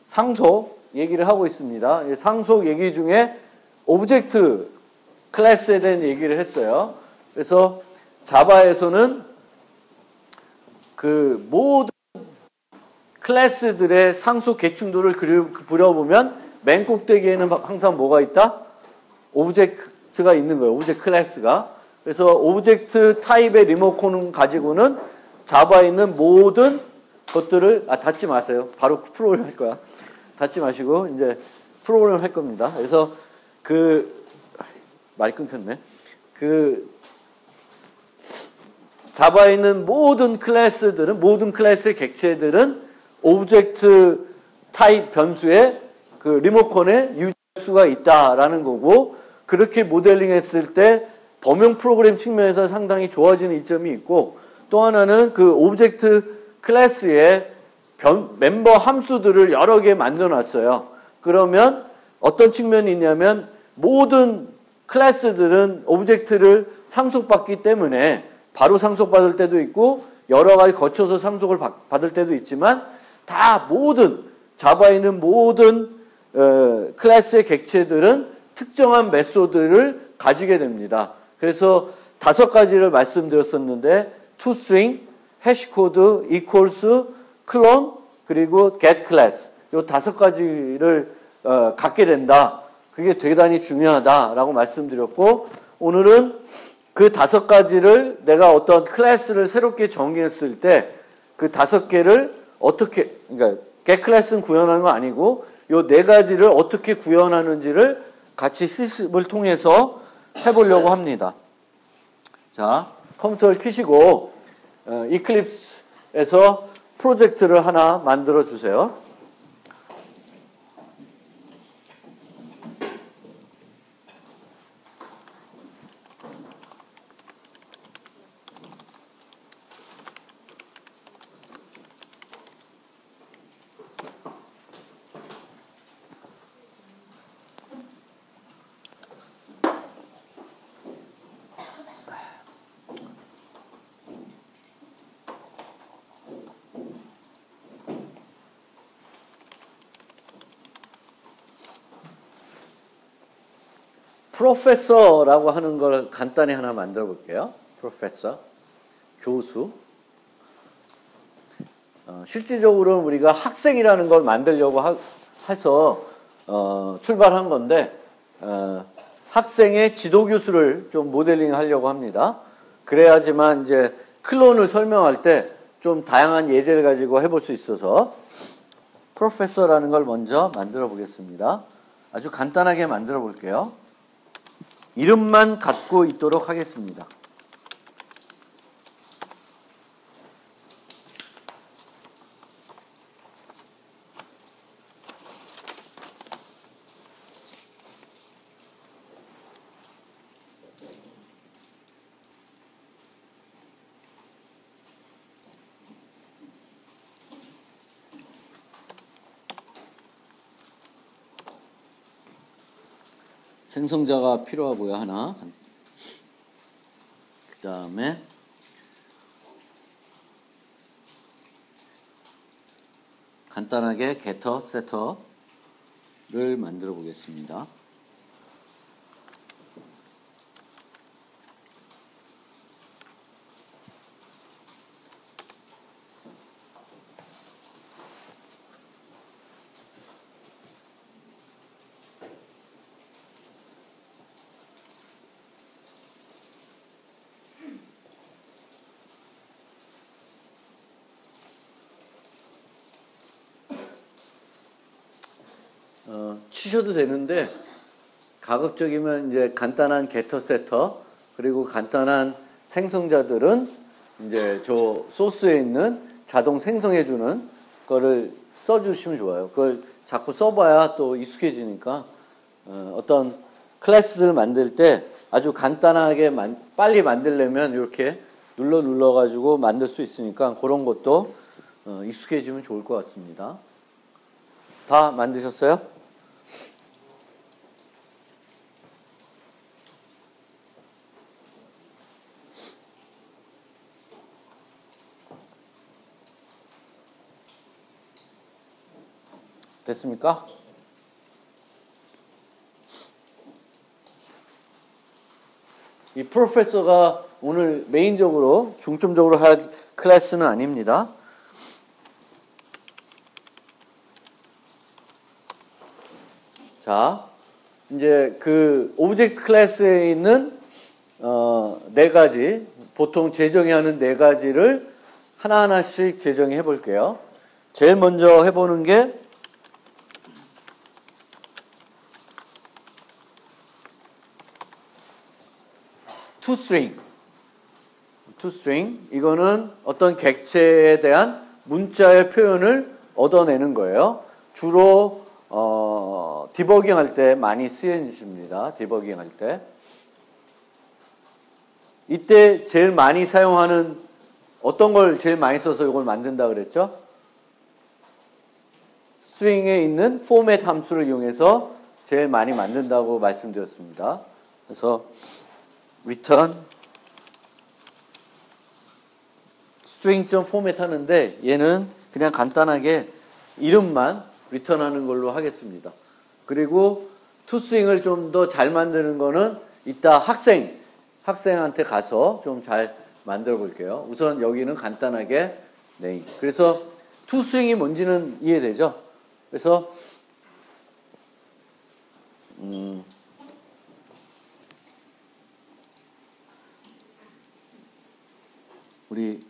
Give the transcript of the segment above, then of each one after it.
상속 얘기를 하고 있습니다. 상속 얘기 중에 오브젝트 클래스에 대한 얘기를 했어요. 그래서 자바에서는 그 모든 클래스들의 상속 계층도를 그려보면 맨 꼭대기에는 항상 뭐가 있다? 오브젝트가 있는 거예요. 오브젝트 클래스가. 그래서 오브젝트 타입의 리모컨 가지고는 자바에 있는 모든 것들을 닫지 마세요. 바로 프로그램 할 거야. 닫지 마시고 이제 프로그램 할 겁니다. 그래서 말이 끊겼네. 자바에 있는 모든 클래스의 객체들은 오브젝트 타입 변수의 그 리모컨에 유지할 수가 있다라는 거고, 그렇게 모델링 했을 때 범용 프로그램 측면에서 상당히 좋아지는 이점이 있고, 또 하나는 그 오브젝트 클래스의 멤버 함수들을 여러 개 만들어 놨어요. 그러면 어떤 측면이 있냐면 모든 클래스들은 오브젝트를 상속받기 때문에 바로 상속받을 때도 있고 여러 가지 거쳐서 상속을 받을 때도 있지만 다 자바에 있는 모든 클래스의 객체들은 특정한 메소드를 가지게 됩니다. 그래서 5가지를 말씀드렸었는데 toString, 해시코드, equals, clone, 그리고 getClass 이 5가지를 갖게 된다. 그게 대단히 중요하다라고 말씀드렸고, 오늘은 그 5가지를 내가 어떤 클래스를 새롭게 정의했을 때 그 5개를 어떻게, 그러니까 getClass는 구현하는 거 아니고 이 4가지를 어떻게 구현하는지를 같이 실습을 통해서 해보려고 합니다. 자, 컴퓨터를 켜시고 이클립스에서 프로젝트를 하나 만들어 주세요. 프로페서라고 하는 걸 간단히 하나 만들어 볼게요. 프로페서, 교수. 실질적으로는 우리가 학생이라는 걸 만들려고 해서 출발한 건데, 학생의 지도교수를 좀 모델링 하려고 합니다. 그래야지만 이제 클론을 설명할 때 좀 다양한 예제를 가지고 해볼 수 있어서 프로페서라는 걸 먼저 만들어 보겠습니다. 아주 간단하게 만들어 볼게요. 이름만 갖고 있도록 하겠습니다. 생성자가 필요하고요, 하나. 그 다음에 간단하게 getter, setter를 만들어 보겠습니다. 치셔도 되는데 가급적이면 이제 간단한 getter, setter 그리고 간단한 생성자들은 이제 저 소스에 있는 자동 생성해주는 거를 써주시면 좋아요. 그걸 자꾸 써봐야 또 익숙해지니까 어떤 클래스를 만들 때 아주 간단하게 빨리 만들려면 이렇게 눌러가지고 만들 수 있으니까 그런 것도 익숙해지면 좋을 것 같습니다. 다 만드셨어요? 됐습니까? 이 프로페서가 오늘 메인적으로 중점적으로 할 클래스는 아닙니다. 자, 이제 그 오브젝트 클래스에 있는 네 가지, 보통 재정해야 하는 네 가지를 하나하나씩 재정해 볼게요. 제일 먼저 해보는 게 toString. 이거는 어떤 객체에 대한 문자의 표현을 얻어내는 거예요. 주로 디버깅 할 때 많이 쓰여집니다. 디버깅 할 때. 이때 제일 많이 사용하는 어떤 걸 제일 많이 써서 이걸 만든다 그랬죠? 스트링에 있는 포맷 함수를 이용해서 제일 많이 만든다고 말씀드렸습니다. 그래서 return string.format 하는데 얘는 그냥 간단하게 이름만 return하는 걸로 하겠습니다. 그리고 toString을 좀 더 잘 만드는 거는 이따 학생한테 가서 좀 잘 만들어 볼게요. 우선 여기는 간단하게 name. 그래서 toString이 뭔지는 이해되죠? 그래서 우리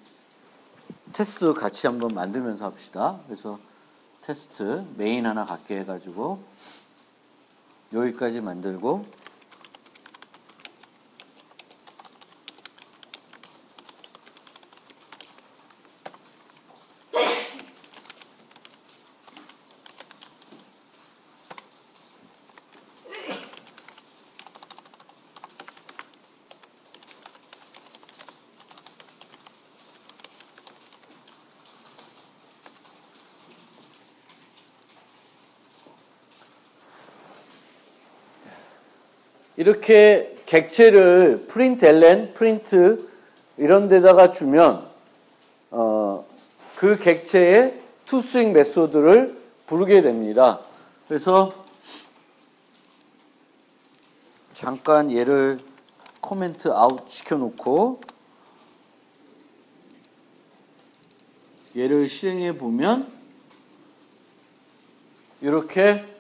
테스트 같이 한번 만들면서 합시다. 그래서 테스트 메인 하나 갖게 해가지고 여기까지 만들고 이렇게 객체를 프린트 이런 데다가 주면 그 객체의 toString 메소드를 부르게 됩니다. 그래서 잠깐 얘를 코멘트 아웃 시켜놓고 얘를 실행해 보면 이렇게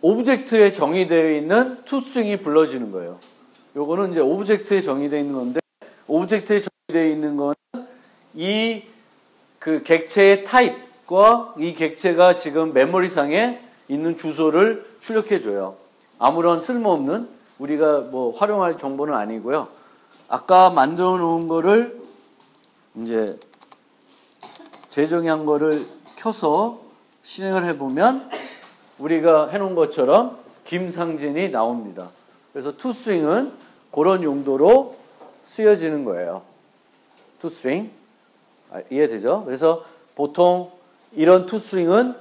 오브젝트에 정의되어 있는 toString이 불러지는 거예요. 요거는 이제 오브젝트에 정의되어 있는 건데, 오브젝트에 정의되어 있는 거는 이 그 객체의 타입과 이 객체가 지금 메모리상에 있는 주소를 출력해 줘요. 아무런 쓸모없는 우리가 뭐 활용할 정보는 아니고요. 아까 만들어 놓은 거를 이제 재정의한 거를 켜서 실행을 해보면 우리가 해놓은 것처럼 김상진이 나옵니다. 그래서 toString은 그런 용도로 쓰여지는 거예요. toString. 이해되죠? 그래서 보통 이런 toString은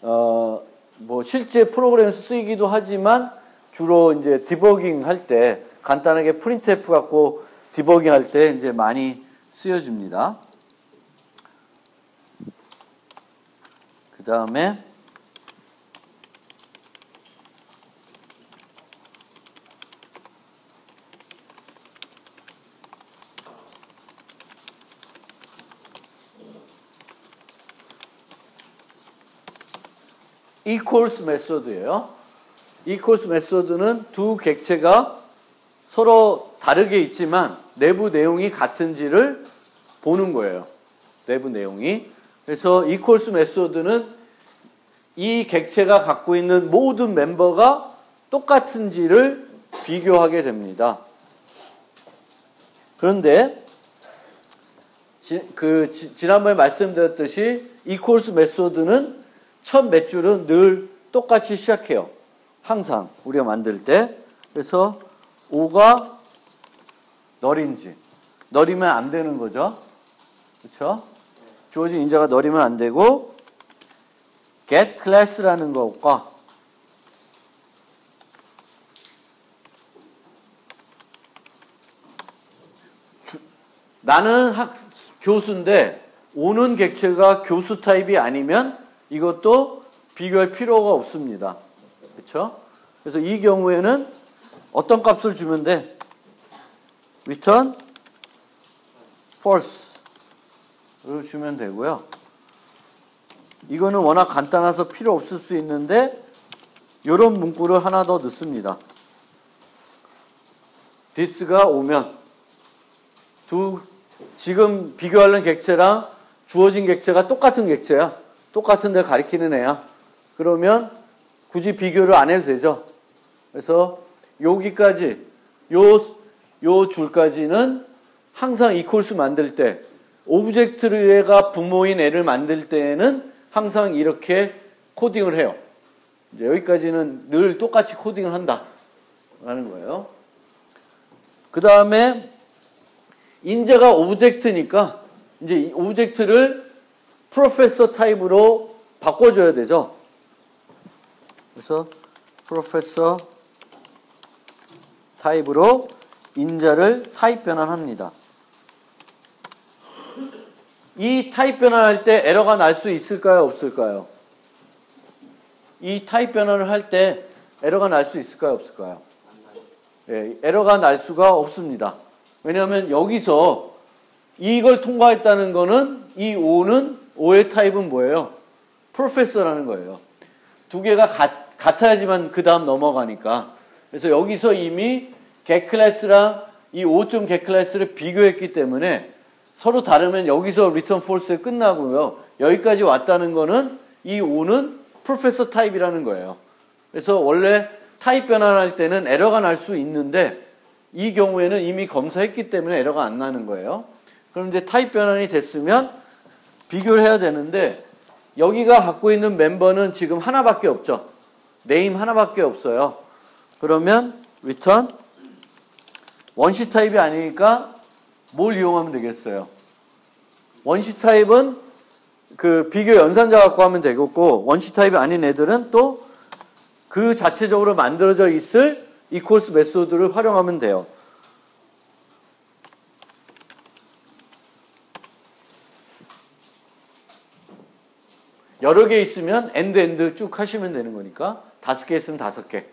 뭐 실제 프로그램에서 쓰이기도 하지만 주로 이제 디버깅 할 때 간단하게 printf 갖고 디버깅 할 때 이제 많이 쓰여집니다. 그 다음에 equals 메소드예요. equals 메소드는 두 객체가 서로 다르게 있지만 내부 내용이 같은지를 보는 거예요. 내부 내용이. 그래서 equals 메소드는 이 객체가 갖고 있는 모든 멤버가 똑같은지를 비교하게 됩니다. 그런데 지난번에 말씀드렸듯이 equals 메소드는 첫 몇 줄은 늘 똑같이 시작해요. 항상 우리가 만들 때. 그래서 5가 널인지 널이면 안 되는 거죠. 그렇죠? 주어진 인자가 널이면 안 되고 get class라는 것과 나는 교수인데 오는 객체가 교수 타입이 아니면 이것도 비교할 필요가 없습니다. 그렇죠? 그래서 이 경우에는 어떤 값을 주면 돼? return false를 주면 되고요. 이거는 워낙 간단해서 필요 없을 수 있는데 이런 문구를 하나 더 넣습니다. this가 오면 지금 비교하는 객체랑 주어진 객체가 똑같은 객체야. 똑같은 데 가리키는 애야. 그러면 굳이 비교를 안 해도 되죠. 그래서 여기까지 요 줄까지는 항상 equals 만들 때 오브젝트가 부모인 애를 만들 때에는 항상 이렇게 코딩을 해요. 이제 여기까지는 늘 똑같이 코딩을 한다 라는 거예요. 그 다음에 인자가 오브젝트니까 이제 이 오브젝트를 프로페서 타입으로 바꿔줘야 되죠. 그래서 프로페서 타입으로 인자를 타입 변환합니다. 이 타입 변환할 때 에러가 날 수 있을까요? 없을까요? 이 타입 변환을 할 때 에러가 날 수 있을까요? 없을까요? 예, 에러가 날 수가 없습니다. 왜냐하면 여기서 이걸 통과했다는 거는 이 O의 타입은 뭐예요? 프로페서라는 거예요. 두 개가 같아야지만 그 다음 넘어가니까. 그래서 여기서 이미 getClass랑 이 O.getClass를 비교했기 때문에 서로 다르면 여기서 return false에 끝나고요. 여기까지 왔다는 거는 이 O는 프로페서 타입이라는 거예요. 그래서 원래 타입 변환할 때는 에러가 날 수 있는데 이 경우에는 이미 검사했기 때문에 에러가 안 나는 거예요. 그럼 이제 타입 변환이 됐으면 비교를 해야 되는데 여기가 갖고 있는 멤버는 지금 하나밖에 없죠. 네임 하나밖에 없어요. 그러면 return 원시 타입이 아니니까 뭘 이용하면 되겠어요? 원시 타입은 그 비교 연산자 갖고 하면 되겠고 원시 타입이 아닌 애들은 또 그 자체적으로 만들어져 있을 equals 메소드를 활용하면 돼요. 여러 개 있으면 end 쭉 하시면 되는 거니까 5개 있으면 5개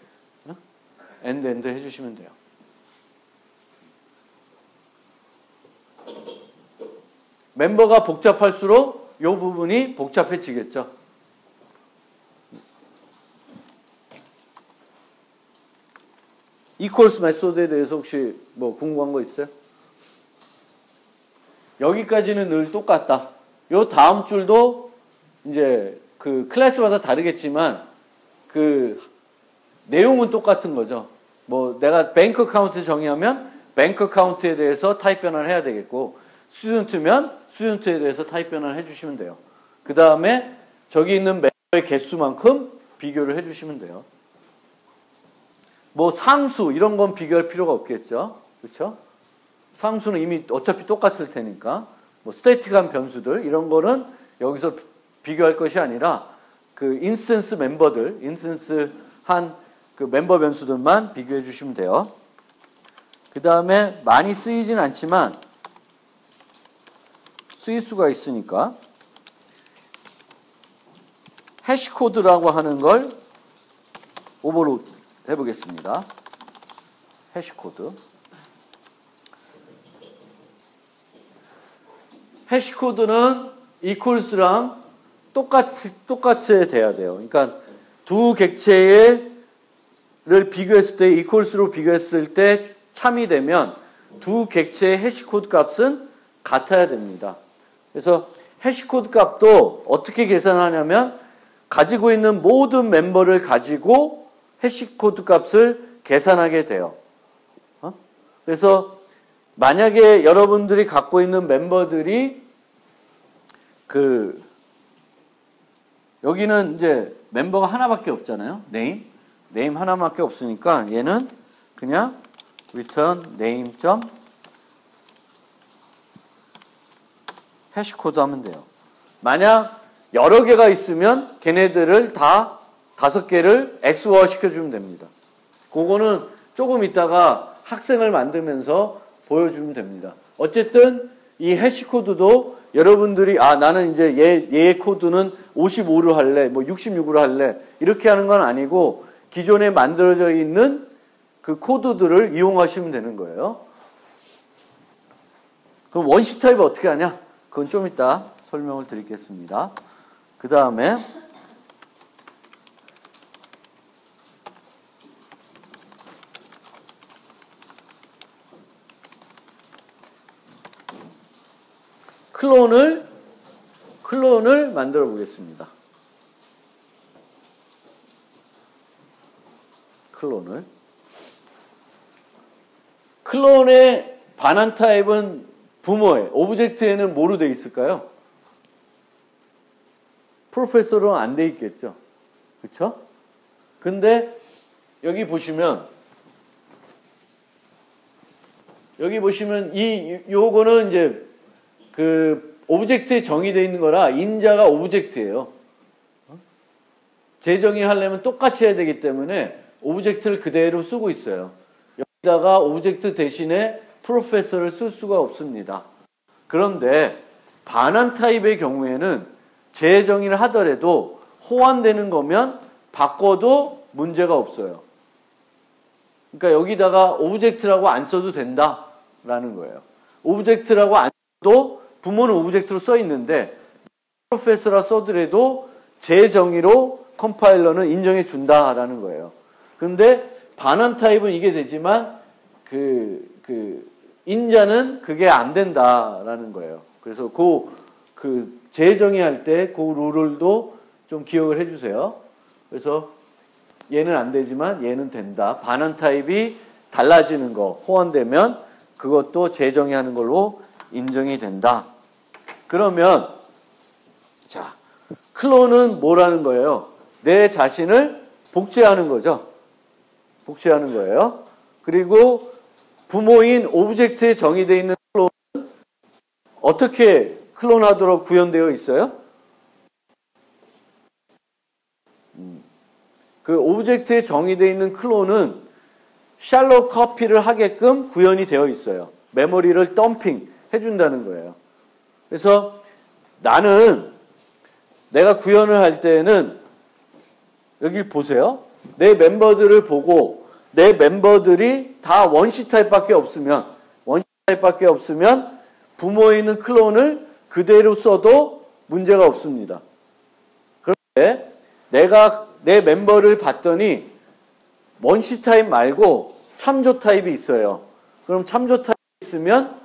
end 해주시면 돼요. 멤버가 복잡할수록 이 부분이 복잡해지겠죠. equals 메소드에 대해서 혹시 뭐 궁금한 거 있어요? 여기까지는 늘 똑같다. 요 다음 줄도 이제 그 클래스마다 다르겠지만 그 내용은 똑같은 거죠. 뭐 내가 뱅크 카운트 정의하면 뱅크 카운트에 대해서 타입 변환을 해야 되겠고 스튜던트면 스튜던트에 대해서 타입 변환을 해주시면 돼요. 그 다음에 저기 있는 멤버의 개수만큼 비교를 해주시면 돼요. 뭐 상수 이런 건 비교할 필요가 없겠죠. 그렇죠? 상수는 이미 어차피 똑같을 테니까 뭐 스태틱한 변수들 이런 거는 여기서 비교할 것이 아니라 그 인스턴스 멤버들, 인스턴스 한 그 멤버 변수들만 비교해 주시면 돼요. 그 다음에 많이 쓰이진 않지만 쓰일 수가 있으니까 해시코드라고 하는 걸 오버로드 해보겠습니다. 해시코드. 해시코드는 equals랑 똑같이 돼야 돼요. 그러니까 두 객체를 비교했을 때 equals로 비교했을 때 참이 되면 두 객체의 해시코드 값은 같아야 됩니다. 그래서 해시코드 값도 어떻게 계산하냐면 가지고 있는 모든 멤버를 가지고 해시코드 값을 계산하게 돼요. 그래서 만약에 여러분들이 갖고 있는 멤버들이 여기는 이제 멤버가 하나밖에 없잖아요. 네임 하나밖에 없으니까 얘는 그냥 return name. 해시코드 하면 돼요. 만약 여러 개가 있으면 걔네들을 다 5개를 XOR 시켜주면 됩니다. 그거는 조금 있다가 학생을 만들면서 보여주면 됩니다. 어쨌든 이 해시코드도 여러분들이 나는 이제 얘의 코드는 55로 할래, 뭐 66으로 할래 이렇게 하는 건 아니고 기존에 만들어져 있는 그 코드들을 이용하시면 되는 거예요. 그럼 원시 타입 어떻게 하냐? 그건 좀 이따 설명을 드리겠습니다. 그 다음에 클론을 만들어 보겠습니다. 클론의 반환 타입은 부모에, 오브젝트에는 뭐로 되어 있을까요? 프로페서로는 안 돼 있겠죠. 그렇죠? 근데 여기 보시면 요거는 이제 그 오브젝트에 정의되어 있는 거라 인자가 오브젝트예요. 재정의하려면 똑같이 해야 되기 때문에 오브젝트를 그대로 쓰고 있어요. 여기다가 오브젝트 대신에 프로페서를 쓸 수가 없습니다. 그런데 반환 타입의 경우에는 재정의를 하더라도 호환되는 거면 바꿔도 문제가 없어요. 그러니까 여기다가 오브젝트라고 안 써도 된다라는 거예요. 오브젝트라고 안 써도 부모는 오브젝트로 써 있는데 프로페서라 써더라도 재정의로 컴파일러는 인정해 준다라는 거예요. 근데 반환 타입은 이게 되지만 인자는 그게 안 된다라는 거예요. 그래서 그 재정의할 때 그 룰을도 좀 기억을 해주세요. 그래서 얘는 안 되지만 얘는 된다. 반환 타입이 달라지는 거 호환되면 그것도 재정의하는 걸로 인정이 된다. 그러면 자, 클론은 뭐라는 거예요? 내 자신을 복제하는 거죠. 복제하는 거예요. 그리고 부모인 오브젝트에 정의되어 있는 클론은 어떻게 클론하도록 구현되어 있어요? 그 오브젝트에 정의되어 있는 클론은 샬롯 커피를 하게끔 구현이 되어 있어요. 메모리를 덤핑 해준다는 거예요. 그래서 내가 구현을 할 때는 여기 보세요. 내 멤버들을 보고 내 멤버들이 다 원시 타입밖에 없으면 부모에 있는 클론을 그대로 써도 문제가 없습니다. 그런데 내가 내 멤버를 봤더니 원시 타입 말고 참조 타입이 있어요. 그럼 참조 타입이 있으면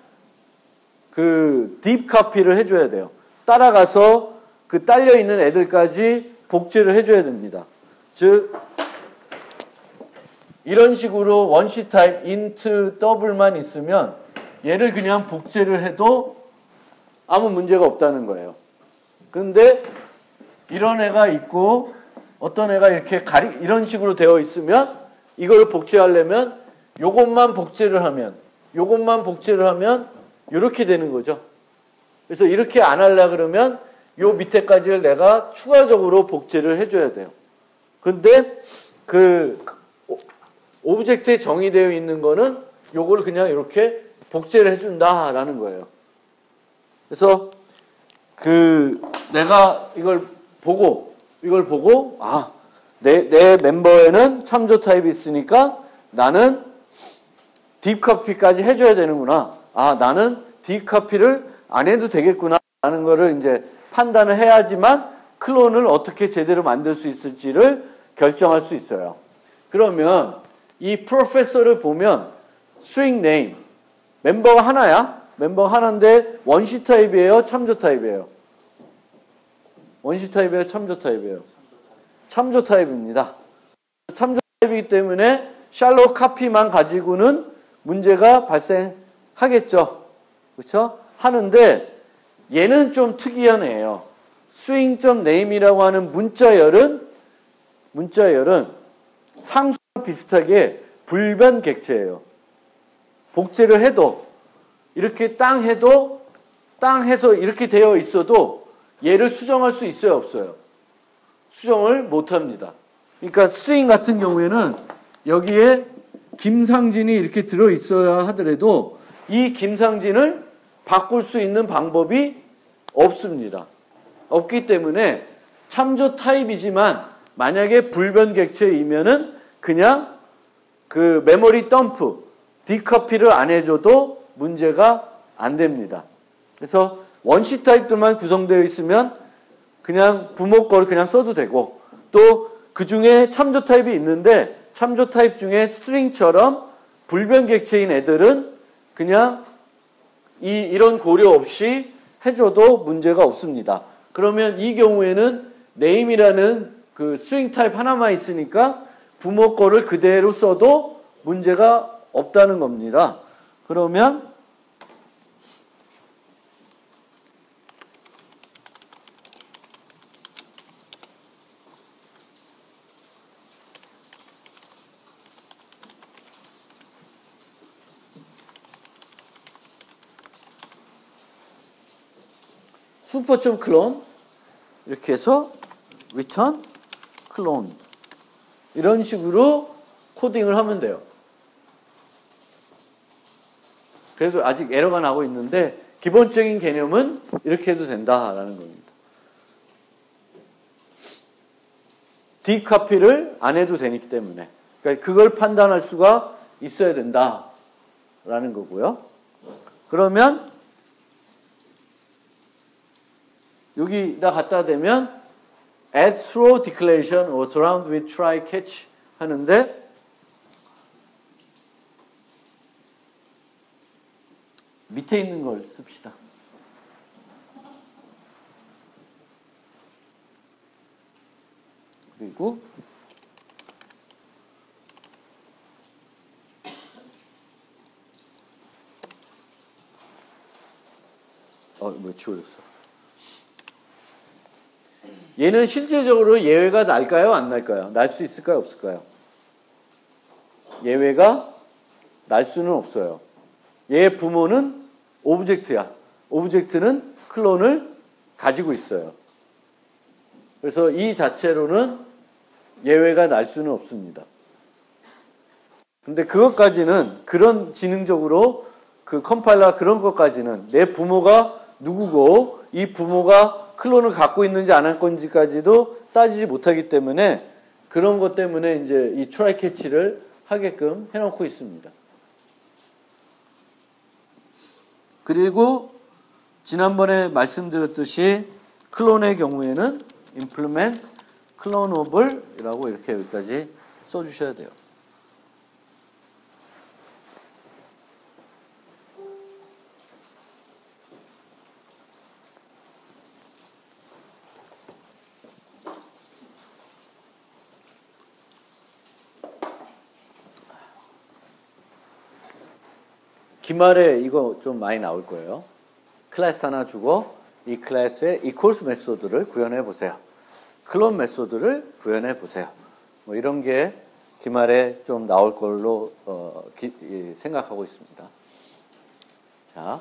그 딥 카피를 해줘야 돼요. 따라가서 그 딸려 있는 애들까지 복제를 해줘야 됩니다. 즉 이런 식으로 원시 타입 int 더블만 있으면 얘를 그냥 복제를 해도 아무 문제가 없다는 거예요. 근데 이런 애가 있고 어떤 애가 이렇게 이런 식으로 되어 있으면 이걸 복제하려면 요것만 복제를 하면 이렇게 되는 거죠. 그래서 이렇게 안 하려 그러면 요 밑에까지를 내가 추가적으로 복제를 해줘야 돼요. 근데 그 오브젝트에 정의되어 있는 거는 요걸 그냥 이렇게 복제를 해준다라는 거예요. 그래서 내가 이걸 보고 내 멤버에는 참조 타입이 있으니까 나는 딥카피까지 해줘야 되는구나. 나는 딥카피를 안 해도 되겠구나 라는 거를 이제 판단을 해야지만 클론을 어떻게 제대로 만들 수 있을지를 결정할 수 있어요. 그러면 이 프로페서를 보면 string name 멤버가 하나야. 멤버가 하나인데 원시 타입이에요, 참조 타입이에요? 원시 타입이에요, 참조 타입이에요? 참조 타입입니다. 참조 타입이기 때문에 샬롯 카피만 가지고는 문제가 발생하겠죠. 그렇죠? 하는데 얘는 좀 특이한 애예요. string.name이라고 하는 문자열은 상수랑 비슷하게 불변 객체예요. 복제를 해도 이렇게 땅 해서 이렇게 되어 있어도 얘를 수정할 수 있어요, 없어요? 수정을 못 합니다. 그러니까 스트링 같은 경우에는 여기에 김상진이 이렇게 들어 있어야 하더라도 이 김상진을 바꿀 수 있는 방법이 없습니다. 없기 때문에 참조 타입이지만 만약에 불변 객체이면은 그냥 그 메모리 덤프, 디커피를 안 해줘도 문제가 안 됩니다. 그래서 원시 타입들만 구성되어 있으면 그냥 부모 거를 그냥 써도 되고, 또 그 중에 참조 타입이 있는데 참조 타입 중에 스트링처럼 불변 객체인 애들은 그냥 이런 고려 없이 해줘도 문제가 없습니다. 그러면 이 경우에는 name이라는 그 스트링 타입 하나만 있으니까 부모 거를 그대로 써도 문제가 없다는 겁니다. 그러면 슈퍼.클론 이렇게 해서 return clone 이런 식으로 코딩을 하면 돼요. 그래도 아직 에러가 나고 있는데 기본적인 개념은 이렇게 해도 된다라는 겁니다. 디카피를 안 해도 되기 때문에, 그러니까 그걸 판단할 수가 있어야 된다라는 거고요. 그러면 여기다 갖다 대면 add throw declaration or surround with try catch 하는데 밑에 있는 걸 씁시다. 그리고 뭐 지워졌어. 얘는 실제적으로 예외가 날까요? 안 날까요? 날 수 있을까요? 없을까요? 예외가 날 수는 없어요. 얘의 부모는 오브젝트야. 오브젝트는 클론을 가지고 있어요. 그래서 이 자체로는 예외가 날 수는 없습니다. 근데 그것까지는 그런 지능적으로 그 컴파일러 그런 것까지는 내 부모가 누구고 이 부모가 클론을 갖고 있는지 안 할 건지까지도 따지지 못하기 때문에 그런 것 때문에 이제 이 트라이 캐치를 하게끔 해놓고 있습니다. 그리고 지난번에 말씀드렸듯이 클론의 경우에는 implement clonable이라고 이렇게 여기까지 써주셔야 돼요. 기말에 이거 좀 많이 나올 거예요. 클래스 하나 주고 이 클래스의 equals 메소드를 구현해 보세요. 클론 메소드를 구현해 보세요. 뭐 이런 게 기말에 좀 나올 걸로 생각하고 있습니다. 자,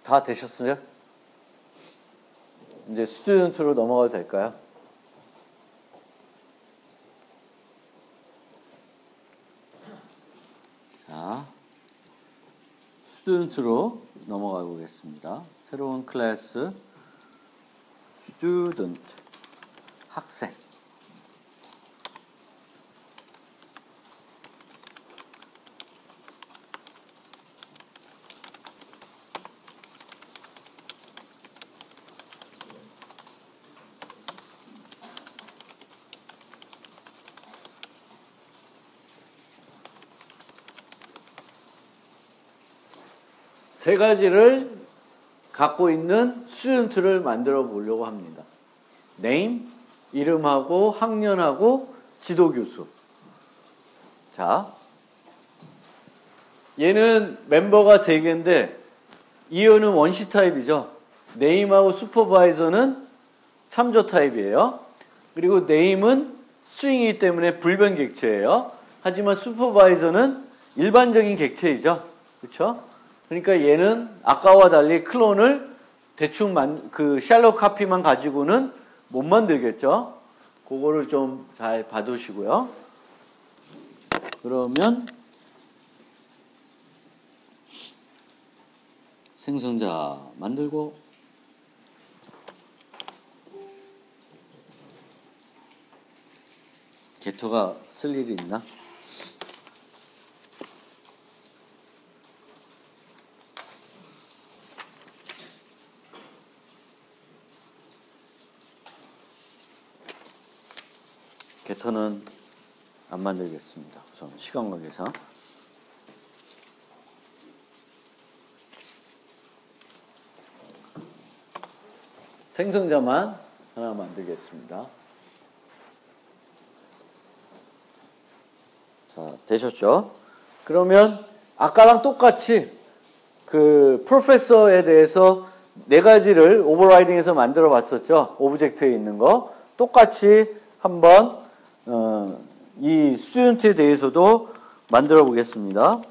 다 되셨어요? 이제 스튜던트로 넘어가도 될까요? 자, 스튜던트로 넘어가 보겠습니다. 새로운 클래스 스튜던트 학생. 세 가지를 갖고 있는 스튜던트를 만들어 보려고 합니다. name, 이름하고 학년하고 지도교수. 자, 얘는 멤버가 3개인데 이어는 원시 타입이죠. name하고 슈퍼바이저는 참조 타입이에요. 그리고 name은 스트링이기 때문에 불변 객체예요. 하지만 슈퍼바이저는 일반적인 객체이죠. 그렇죠? 그러니까 얘는 아까와 달리 클론을 대충 그 샬롯 카피만 가지고는 못 만들겠죠. 그거를 좀 잘 봐두시고요. 그러면 생성자 만들고 게터가 쓸 일이 있나? 게터는 안 만들겠습니다. 우선 시간 관계상. 생성자만 하나 만들겠습니다. 자, 되셨죠? 그러면 아까랑 똑같이 그 프로페서에 대해서 네 가지를 오버라이딩해서 만들어 봤었죠. 오브젝트에 있는 거. 똑같이 한번 이 스튜던트에 대해서도 만들어 보겠습니다.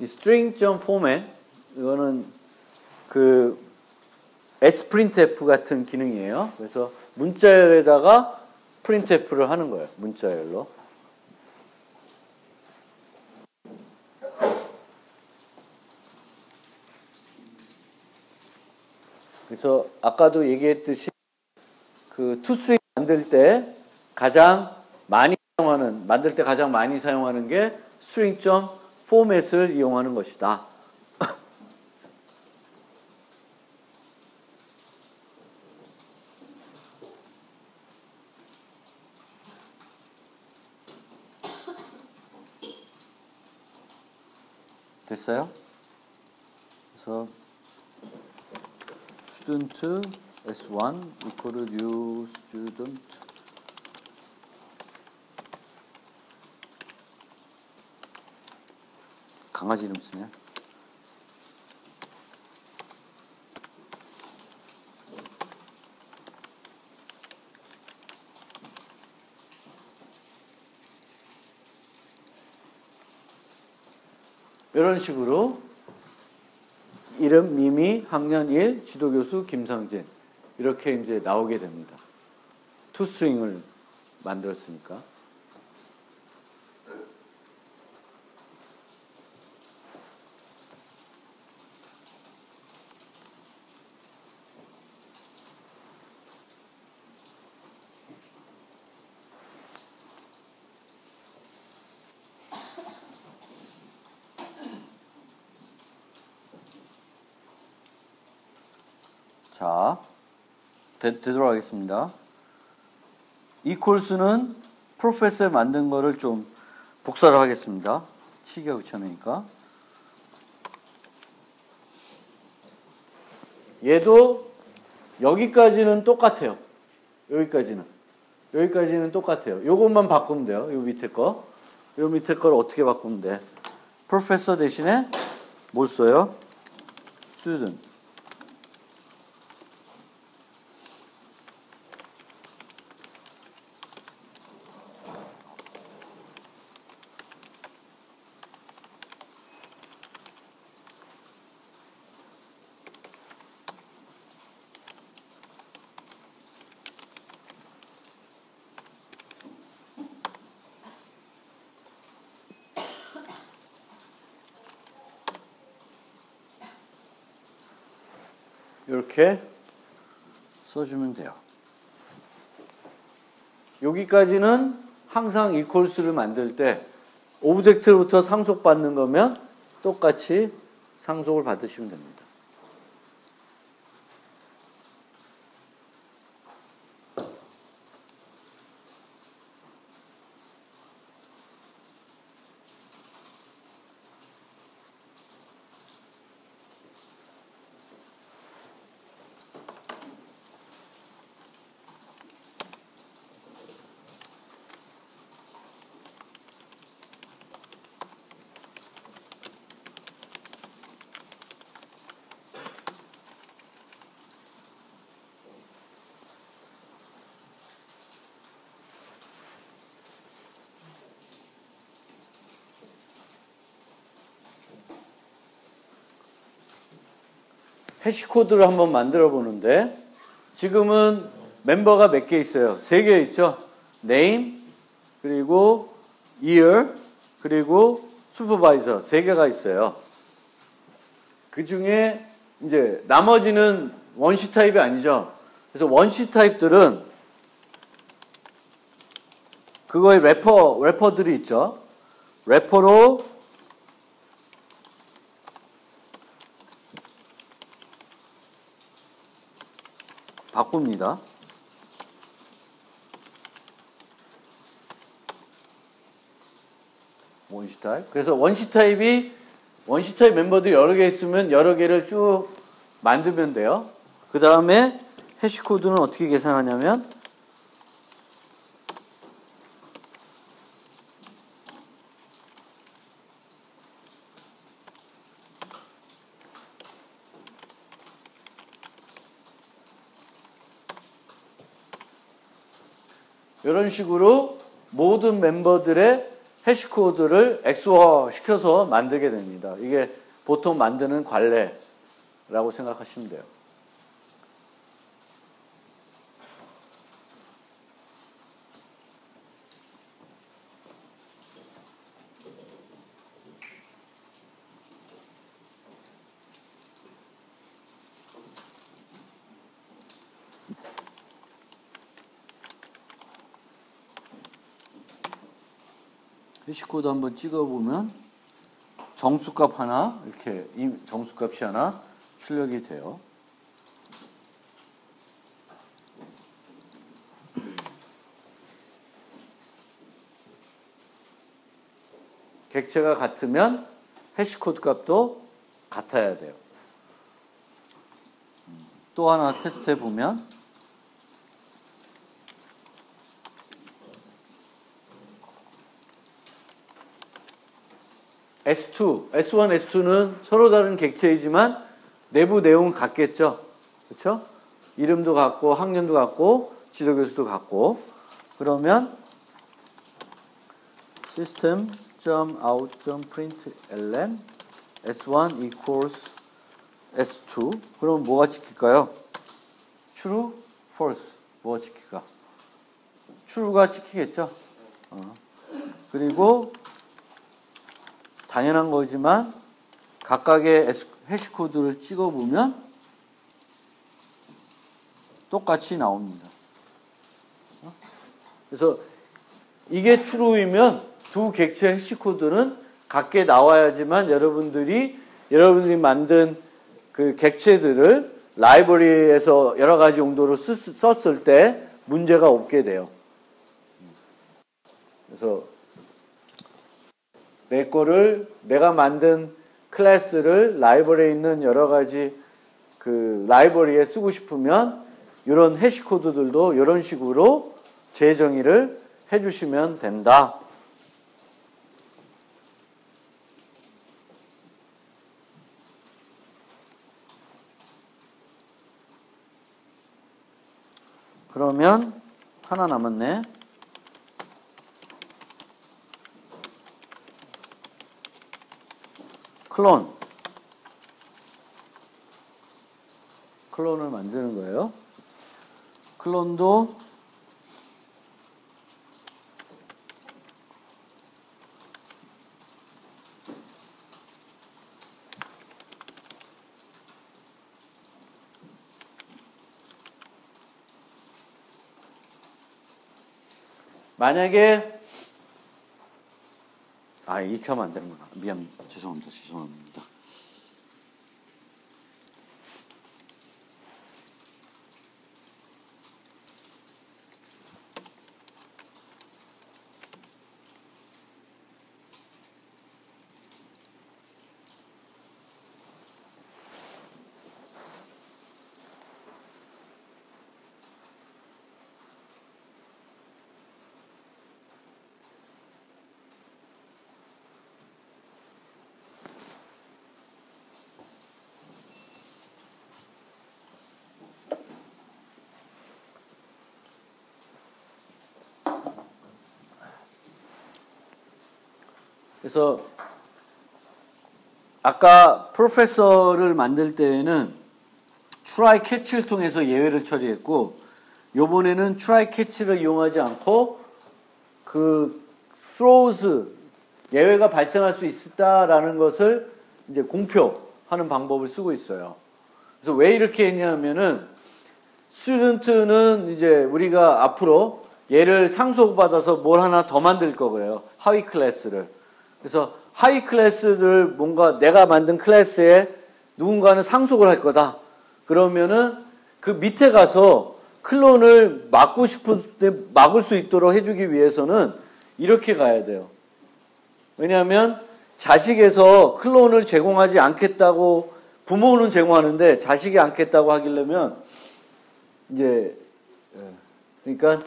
이 string.format 이거는 그 sprintf 같은 기능이에요. 그래서 문자열에다가 printf를 하는 거예요. 문자열로. 그래서 아까도 얘기했듯이 그 toString 만들 때 가장 많이 사용하는 게 string.format을 이용하는 것이다. 됐어요? 그래서 student s1 equal new student 강아지 이름 쓰네. 이런 식으로 이름 미미, 학년 1, 지도교수 김상진 이렇게 이제 나오게 됩니다. 투스트링을 만들었으니까. 자, 되도록 하겠습니다. equals는 프로페서에 만든 거를 좀 복사를 하겠습니다. 치기가 귀찮으니까. 얘도 여기까지는 똑같아요. 여기까지는 똑같아요. 요것만 바꾸면 돼요. 요 밑에 거. 요 밑에 걸 어떻게 바꾸면 돼? 프로페서 대신에 뭘 써요? student. 이렇게 써주면 돼요. 여기까지는 항상 equals를 만들 때 오브젝트로부터 상속받는 거면 똑같이 상속을 받으시면 됩니다. 해시코드를 한번 만들어 보는데 지금은 멤버가 몇 개 있어요? 3개 있죠? name, 그리고 year, 그리고 supervisor 3개가 있어요. 그 중에 이제 나머지는 원시 타입이 아니죠. 그래서 원시 타입들은 그거에 래퍼들이 있죠. 래퍼로 바꿉니다. 원시 타입. 그래서 원시 타입 멤버들이 여러 개 있으면 여러 개를 쭉 만들면 돼요. 그 다음에 해시코드는 어떻게 계산하냐면 이런 식으로 모든 멤버들의 해시코드를 엑스어 시켜서 만들게 됩니다. 이게 보통 만드는 관례라고 생각하시면 돼요. 해시코드 한번 찍어보면 정수값 하나, 이렇게 이 정수값이 하나 출력이 돼요. 객체가 같으면 해시코드 값도 같아야 돼요. 또 하나 테스트 해보면 S2, S1, S2는 서로 다른 객체이지만 내부 내용은 같겠죠. 그렇죠? 이름도 같고 학년도 같고 지도교수도 같고 그러면 system.out.println S1 equals S2 그럼 뭐가 찍힐까요? True, False 뭐가 찍힐까? True가 찍히겠죠. 그리고 당연한 거지만 각각의 해시코드를 찍어보면 똑같이 나옵니다. 그래서 이게 true이면 두 객체 해시코드는 같게 나와야지만 여러분들이 만든 그 객체들을 라이브러리에서 여러 가지 용도로 썼을 때 문제가 없게 돼요. 그래서 내가 만든 클래스를 라이브러리에 있는 여러 가지 그 라이브러리에 쓰고 싶으면 이런 해시코드들도 이런 식으로 재정의를 해주시면 된다. 그러면 하나 남았네. 클론을 만드는 거예요. 클론도 만약에 이렇게 하면 안 되는구나. 죄송합니다. 그래서 아까 프로페서를 만들 때에는 try catch를 통해서 예외를 처리했고, 요번에는 try catch를 이용하지 않고 그 throws, 예외가 발생할 수 있다라는 것을 이제 공표하는 방법을 쓰고 있어요. 그래서 왜 이렇게 했냐면은 스튜던트는 이제 우리가 앞으로 얘를 상속받아서 뭘 하나 더 만들 거고요. 하위 클래스를. 그래서 하위 클래스를 뭔가 내가 만든 클래스에 누군가는 상속을 할 거다. 그러면은 그 밑에 가서 클론을 막고 싶은데 막을 수 있도록 해주기 위해서는 이렇게 가야 돼요. 왜냐하면 자식에서 클론을 제공하지 않겠다고 부모는 제공하는데 자식이 않겠다고 하기려면 이제 그러니까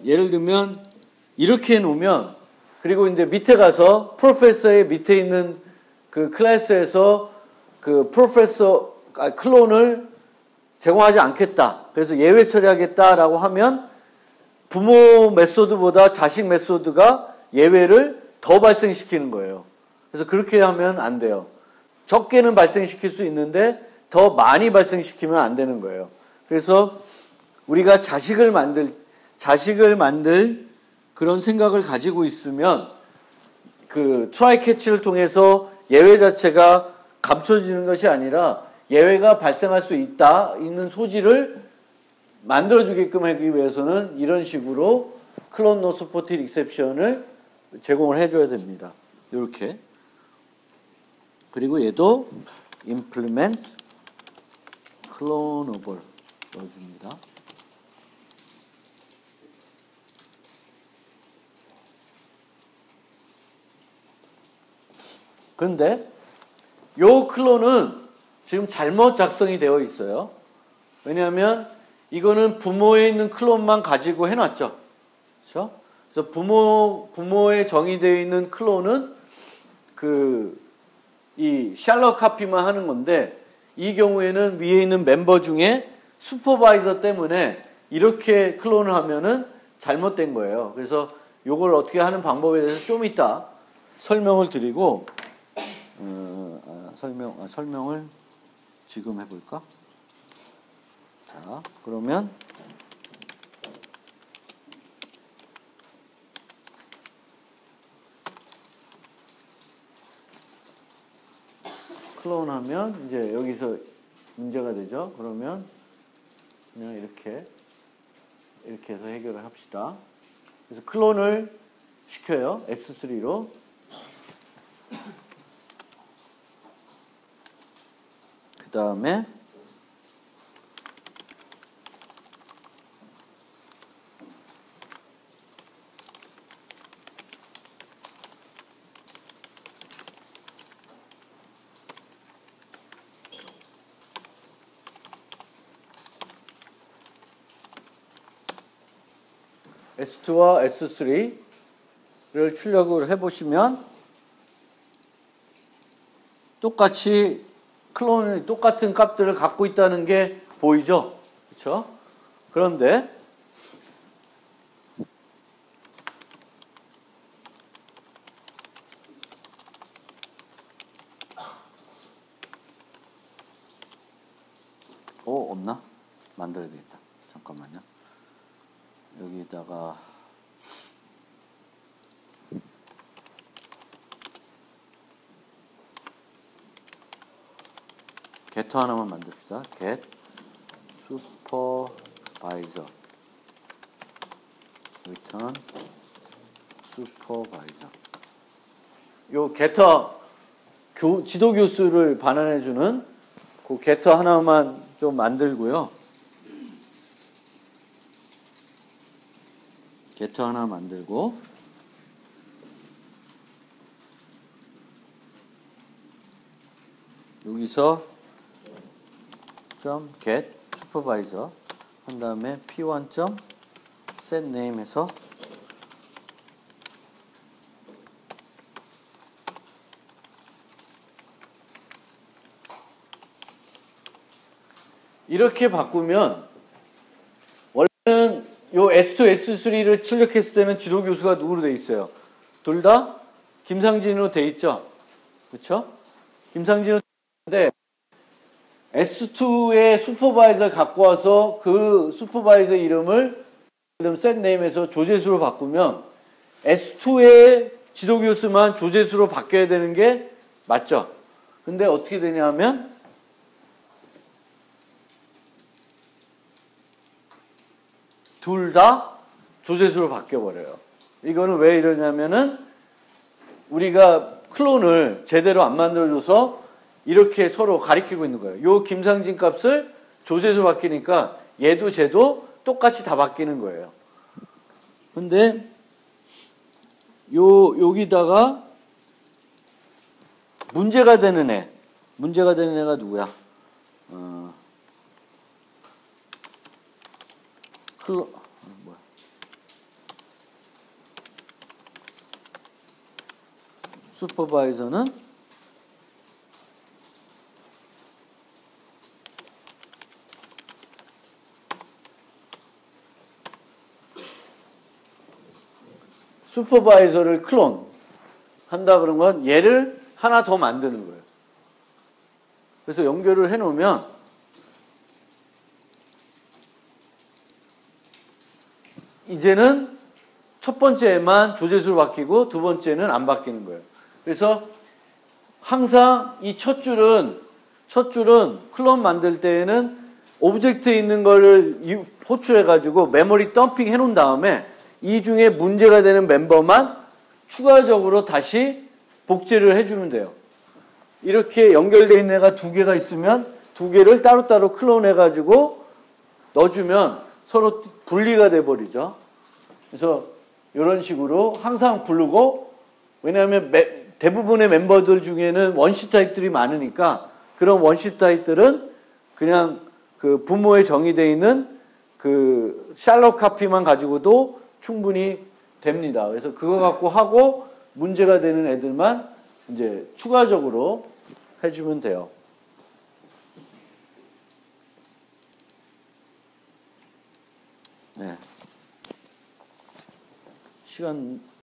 예를 들면 이렇게 해놓으면 그리고 이제 밑에 가서 프로페서의 밑에 있는 그 클래스에서 그 프로페서 클론을 제공하지 않겠다. 그래서 예외 처리하겠다라고 하면 부모 메소드보다 자식 메소드가 예외를 더 발생시키는 거예요. 그래서 그렇게 하면 안 돼요. 적게는 발생시킬 수 있는데 더 많이 발생시키면 안 되는 거예요. 그래서 우리가 자식을 만들 그런 생각을 가지고 있으면 그 트라이 캐치를 통해서 예외 자체가 감춰지는 것이 아니라 예외가 발생할 수 있는 소지를 만들어주게끔 하기 위해서는 이런 식으로 클론 노 서포티드 익셉션을 제공을 해줘야 됩니다. 이렇게. 그리고 얘도 implement clonable 넣어줍니다. 그런데 요 클론은 지금 잘못 작성이 되어 있어요. 왜냐하면 이거는 부모에 있는 클론만 가지고 해놨죠. 그렇죠? 그래서 부모에 정의되어 있는 클론은 이 샬럿 카피만 하는 건데, 이 경우에는 위에 있는 멤버 중에 슈퍼바이저 때문에 이렇게 클론을 하면은 잘못된 거예요. 그래서 이걸 어떻게 하는 방법에 대해서 좀 이따 설명을 드리고, 설명을 지금 해볼까? 자, 그러면 클론하면 이제 여기서 문제가 되죠. 그러면 그냥 이렇게 해서 해결을 합시다. 그래서 클론을 시켜요. S3로. 그 다음에 S2와 S3를 출력을 해보시면 똑같이 클론이 똑같은 값들을 갖고 있다는 게 보이죠? 그렇죠? 그런데 없나? 만들어야 되겠다. 잠깐만요. 여기다가 게터 하나만 만듭시다. get supervisor return supervisor. 요 게터 지도 교수를 반환해주는 그 게터 하나만 좀 만들고요. 게터 하나 만들고 여기서 .get supervisor 한 다음에 p1. set name 해서 이렇게 바꾸면 원래는 요 S2, S3를 출력했을 때는 지도 교수가 누구로 돼 있어요? 둘 다 김상진으로 돼 있죠? 그렇죠? 김상진으로 돼 있는데 S2의 슈퍼바이저 갖고 와서 그 슈퍼바이저 이름을 셋네임에서 조재수로 바꾸면 S2의 지도 교수만 조재수로 바뀌어야 되는 게 맞죠? 근데 어떻게 되냐 하면 둘 다 조재수로 바뀌어버려요. 이거는 왜 이러냐면은 우리가 클론을 제대로 안 만들어줘서 이렇게 서로 가리키고 있는 거예요. 요 김상진 값을 조재수로 바뀌니까 얘도 쟤도 똑같이 다 바뀌는 거예요. 근데 여기다가 문제가 되는 애가 누구야? 슈퍼바이저는 슈퍼바이저를 클론 한다 그러면 얘를 하나 더 만드는 거예요. 그래서 연결을 해놓으면 이제는 첫 번째만 조재수로 바뀌고 두 번째는 안 바뀌는 거예요. 그래서 항상 이 첫 줄은 클론 만들 때에는 오브젝트에 있는 거를 호출해가지고 메모리 덤핑 해놓은 다음에 이 중에 문제가 되는 멤버만 추가적으로 다시 복제를 해주면 돼요. 이렇게 연결되어 있는 애가 두 개가 있으면 두 개를 따로따로 클론해가지고 넣어주면 서로 분리가 돼버리죠. 그래서 이런 식으로 항상 부르고, 왜냐하면 대부분의 멤버들 중에는 원시 타입들이 많으니까 그런 원시 타입들은 그냥 그 부모에 정의되어 있는 그 샬롯 카피만 가지고도 충분히 됩니다. 그래서 그거 갖고 하고 문제가 되는 애들만 이제 추가적으로 해주면 돼요. 네. 시간